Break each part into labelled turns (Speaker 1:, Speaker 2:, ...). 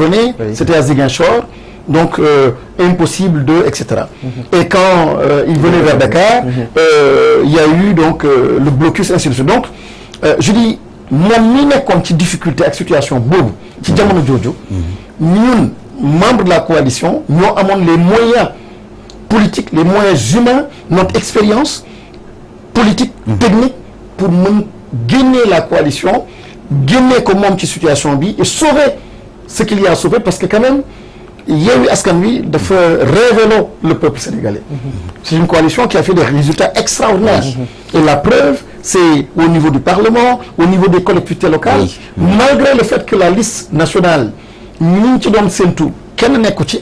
Speaker 1: revenait, c'était à Ziguinchor, donc impossible de, etc. Et quand il venait vers Dakar, il y a eu donc le blocus, ainsi de suite. Donc, je dis, moom mi nekkoon ci difficulté ak situation boobu ci jamono jooju ñun membres de la coalition ñoo amoon les moyens politiques, les moyens humains, notre expérience politique, technique pour mën génner la coalition, génner ko moom ci situation bi et sauver ce qu'il y a à sauver, parce que quand même Yewwi Askan Wi dafa révéler le peuple sénégalais. C'est une coalition qui a fait des résultats extraordinaires. Et la preuve, c'est au niveau du Parlement, au niveau des collectivités locales, malgré le fait que la liste nationale ñu ci doon séntu kenn nekku ci.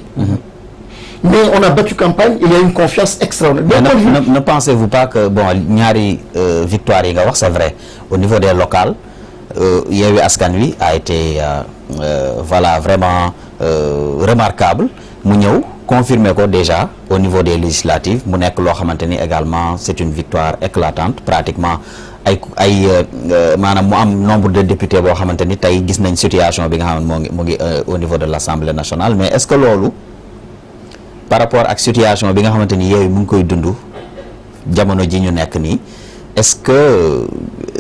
Speaker 1: Mais on a battu campagne, il y a une confiance extraordinaire.
Speaker 2: Ne pensez-vous pas que bon ñaari victoire yi nga wax, c'est vrai, au niveau des locales, Yewwi Askan Wi a été voilà vraiment remarquable, mu ñëw confirmer ko déjà au niveau des législatives, mu nekk loo xamante ni également c'est une victoire éclatante, pratiquement ay maanaam mu am nombre de députés boo xamante ni tey gis nañ situation bi nga xam ne mu ngi au niveau de l'Assemblée nationale. Mais est-ce que loolu par rapport ak situation bi nga xamante ni Yewwi mu ngi koy dund jamono ji ñu nekk nii, est-ce que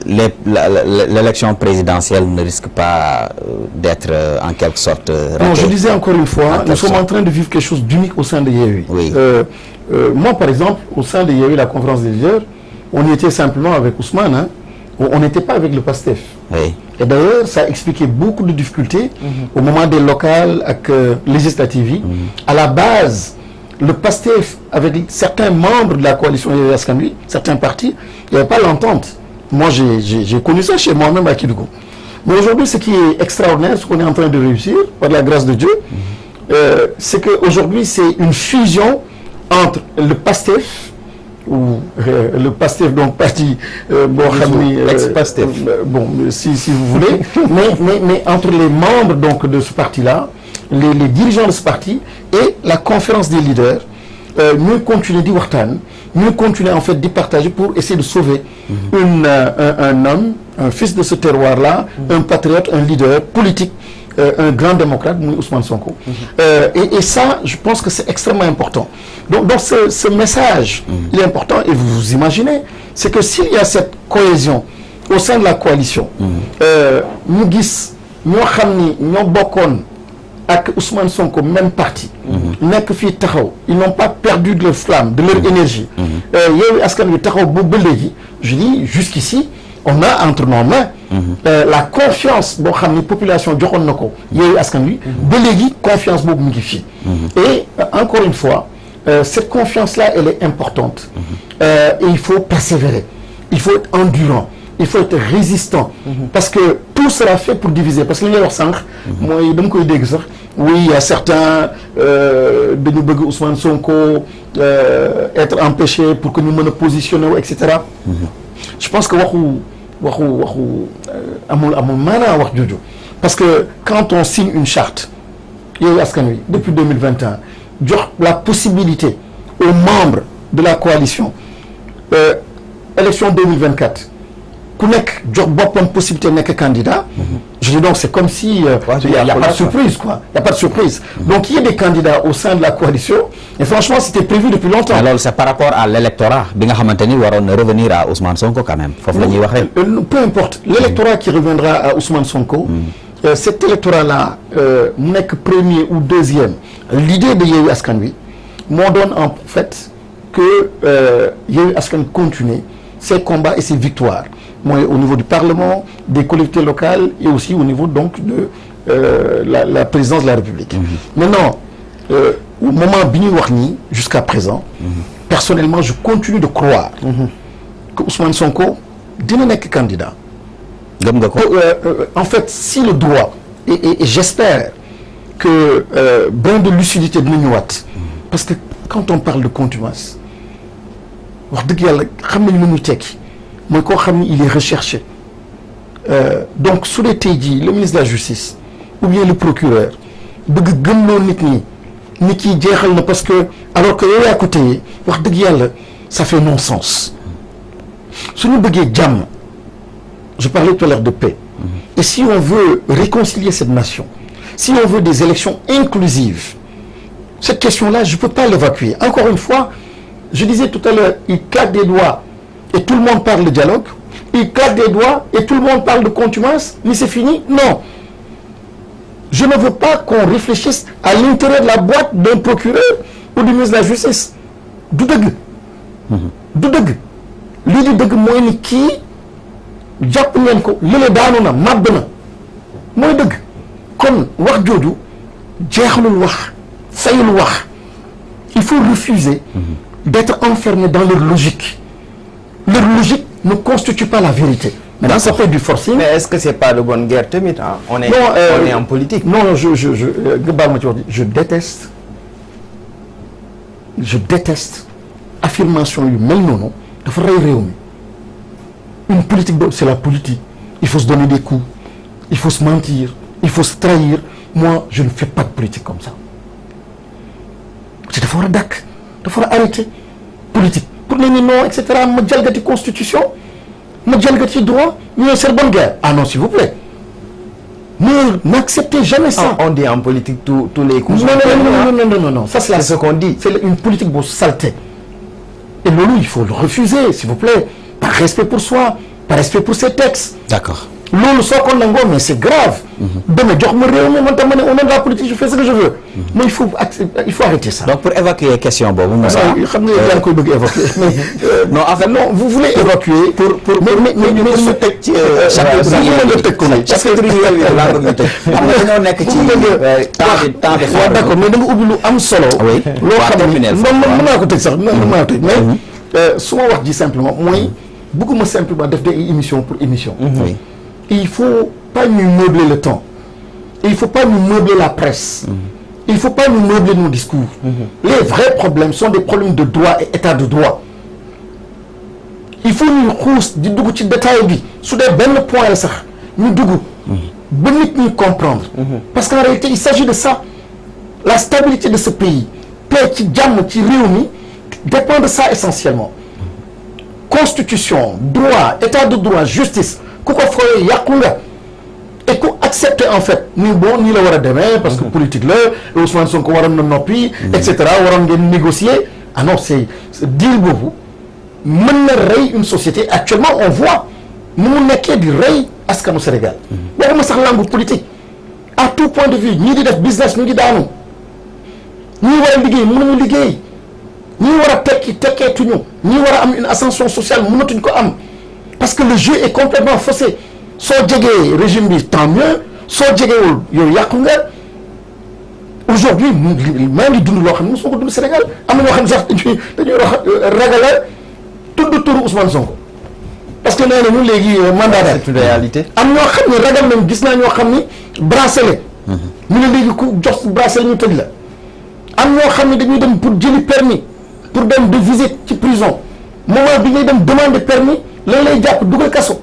Speaker 2: l'élection présidentielle ne risque pas d'être en quelque sorte ratée?
Speaker 1: Non, je disais encore une fois, nous sommes en train de vivre quelque chose d'unique au sein de Yewwi.
Speaker 2: Oui.
Speaker 1: Moi, par exemple, au sein de Yewwi, la conférence des leaders, on y était simplement avec Ousmane, hein. On n'était pas avec le PASTEF.
Speaker 2: Oui.
Speaker 1: Et d'ailleurs, ça a expliqué beaucoup de difficultés au moment des locales avec législatives. À la base, le PASTEF, avec certains membres de la coalition Yewwi Askan Wi, certains partis, il n'y avait pas l'entente. Moi, j'ai connu ça chez moi-même à Kédougou. Mais aujourd'hui, ce qui est extraordinaire, ce qu'on est en train de réussir, par la grâce de Dieu, c'est qu'aujourd'hui, c'est une fusion entre le PASTEF, ou le PASTEF, donc parti,
Speaker 2: ex-PASTEF,
Speaker 1: bon, si vous voulez, mais entre les membres donc, de ce parti-là, les dirigeants de ce parti et la conférence des leaders, nous continuons d'y waxtaan, nous continuons en fait d'y partager pour essayer de sauver un homme, un fils de ce terroir-là, un patriote, un leader politique, un grand démocrate, Ousmane Sonko. Et ça, je pense que c'est extrêmement important. Donc ce message, il est important, et vous imaginez, c'est que s'il y a cette cohésion au sein de la coalition, nous gis ñoo xam ni ñoo bokkoon ak Ousmane Sonko même parti, nekk fii taxaw, ils n'ont pas perdu de leur flamme, de leur énergie. Yewwi Askan Wi taxaw ba léegi, je dis jusqu'ici, on a entre nos mains la confiance boo xam ni population joxoon na ko Yewwi Askan Wi ba léegi confiance boobu mu ngi fii. Et encore une fois, cette confiance-là, elle est importante. Et il faut persévérer, il faut être endurant, il faut être résistant, parce que tout sera fait pour diviser. Parce que li ngay wax sànq, mooy dama koy dégg sax, oui, il y a certains dañu bëgg Ousmane Sonko être empêché pour que ñu mën a positionner wu, etc. Je pense que waxu amul maanaa wax jooju, parce que quand on signe une charte Yewwi Askan Wi depuis 2021 jox la possibilité aux membres de la coalition élection 2024 ku nekk jox boppam possibilité nekk candidat, je dis donc c'est comme si il y a pas de surprise, quoi. Il y a pas de surprise. Donc il y a des candidats au sein de la coalition et franchement c'était prévu depuis longtemps.
Speaker 2: Alors c'est par rapport à l'électorat bi nga xamante ni waroon na revenir à Ousmane Sonko quand même, foofu la ñuy waxee.
Speaker 1: Peu importe l'électorat qui reviendra à Ousmane Sonko, cet électorat-là mu nekk premier ou deuxième, l'idée de Yewwi Askan Wi moo doon en fait que Yewwi Askan Wi continue ses combats et ses victoires. Moi, au niveau du Parlement, des collectivités locales et aussi au niveau donc de la présidence de la République. Maintenant, au moment bi ñuy wax nii jusqu'à présent, personnellement, je continue de croire que Ousmane Sonko dina nekk candidat.
Speaker 2: Gëm nga ko?
Speaker 1: En fait, si le droit et j'espère que brin de lucidité dina ñëwaat, parce que quand on parle de contumace, wax dëgg yàlla xam nañu lu muy tekki. Mooy koo xam ni il est recherché. Donc su dee tey jii le ministre de la justice ou bien le procureur bëgg gëmloo nit ñi nit ki jeexal na parce que alors que yow yaa ko téye wax dëgg yàlla ça fait non-sens. su ñu bëggee jàmm, je parlais tout à l'heure de paix, et si on veut réconcilier cette nation, si on veut des élections inclusives, cette question-là, je ne peux pas l'évacuer. Encore une fois, je disais tout à l'heure, il claque des doigts et tout le monde parle de dialogue. Il claque des doigts et tout le monde parle de contumace. Mais c'est fini? Non. Je ne veux pas qu'on réfléchisse à l'intérieur de la boîte d'un procureur ou du ministre de la Justice. Du dëgg. Du dëgg. Lii di dëgg mooy ni kii jàpp ngeen ko lële daanu na màbb na mooy dëgg. Kon wax jooju jeexalul wax fayul wax. Il faut refuser d'être enfermé dans leur logique. Leur logique ne constitue pas la vérité. Maintenant, ça fait du forcing.
Speaker 3: Mais est-ce que c'est pas de bonne guerre tamit, hein? On est en politique.
Speaker 1: Non, je déteste affirmation yu mel noonu dafa rey réew mi. Une politique boobu c'est la politique. Il faut se donner des coups, il faut se mentir, il faut se trahir. Moi, je ne fais pas de politique comme ça. dafa war a dakk dafa war a arrêter politique pour ne ni non et cetera ma jalgati constitution ma jalgati droit ñu ne c'est bonne guerre. Ah non, s'il vous plaît. N'acceptez jamais ça.
Speaker 3: On dit en politique tous les coups.
Speaker 1: Non. Ça, c'est ce qu'on dit. C'est une politique pour saleté. Et loolu, il faut le refuser, s'il vous plaît. Par respect pour soi, par respect pour ses textes.
Speaker 2: D'accord.
Speaker 1: Loolu soo ko nangoo, mais c'est grave. Demain, jox ma réew mi man tam ma ne au nom de la politique, je fais ce que je veux. Mais il faut arrêter ça.
Speaker 2: Donc pour évacuer question boobu Moussa.
Speaker 1: xam nga yaa ngi koy bëgg évacuer.
Speaker 2: Non, en fait,
Speaker 1: non, vous voulez évacuer mais
Speaker 2: ñu tëj ci chapitre dañoo nekk ci temps de
Speaker 1: waaw d'accord, mais da nga ubbi lu am solo.
Speaker 2: Oui.
Speaker 1: loo xam ne mën naa ko tëj sax mën naa ko tëj mais su ma wax ji simplement mooy bëgguma simplement def des émissions pour émission.
Speaker 2: Oui.
Speaker 1: Il faut pas nous meubler le temps. Il faut pas nous meubler la presse. Il faut pas nous meubler nos discours. Les vrais problèmes sont des problèmes de droit et état de droit. Il faut ñu xuus di dugg ci détail bi su dee benn point la sax ñu dugg ba nit ñi comprendre. Parce qu'en réalité il s'agit de ça. La stabilité de ce pays, paix ci jàmm ci réew mi dépend de ça essentiellement. Constitution, droit, état de droit, justice. ku ko fooyee yàqu nga et ku accepter en fait ni bon nii la war a demee parce que politique la Ousmane Sonko waroon na noppi et cetera waroon ngeen négocier. Ah non, c'est deal boobu mën na rey une société. Actuellement on voit ni mu nekkee di rey askanu Sénégal. waxuma sax langue politique à tout point de vue ñii di def business ñu ngi daanu ñii war a liggéey mënuñu liggéey ñii war a tekki tekkeetuñu ñii war a am une ascension sociale mënatuñ ko am. Parce que le jeu est complètement faussé. Soo jegee régime bi tant mieux soo jegewul yow yàqu nga. Aujourd'hui maa ngi dund loo xam ne mosuma ko dund Sénégal am na ñoo xam ne sax dañuy ragal a tudd turu Ousmane Sonko parce que nee nañu léegi mandat
Speaker 3: c'est une réalité.
Speaker 1: am ñoo xam ne ragal nañ gis naa ñoo xam ni bracelet. ñu ne léegi ku jox bracelet ñu tëj la. am ñoo xam ne dañuy dem pour jëli permis pour dem de visite ci prison moment bi ngay dem demander permis lan lay jàpp dugal kaso.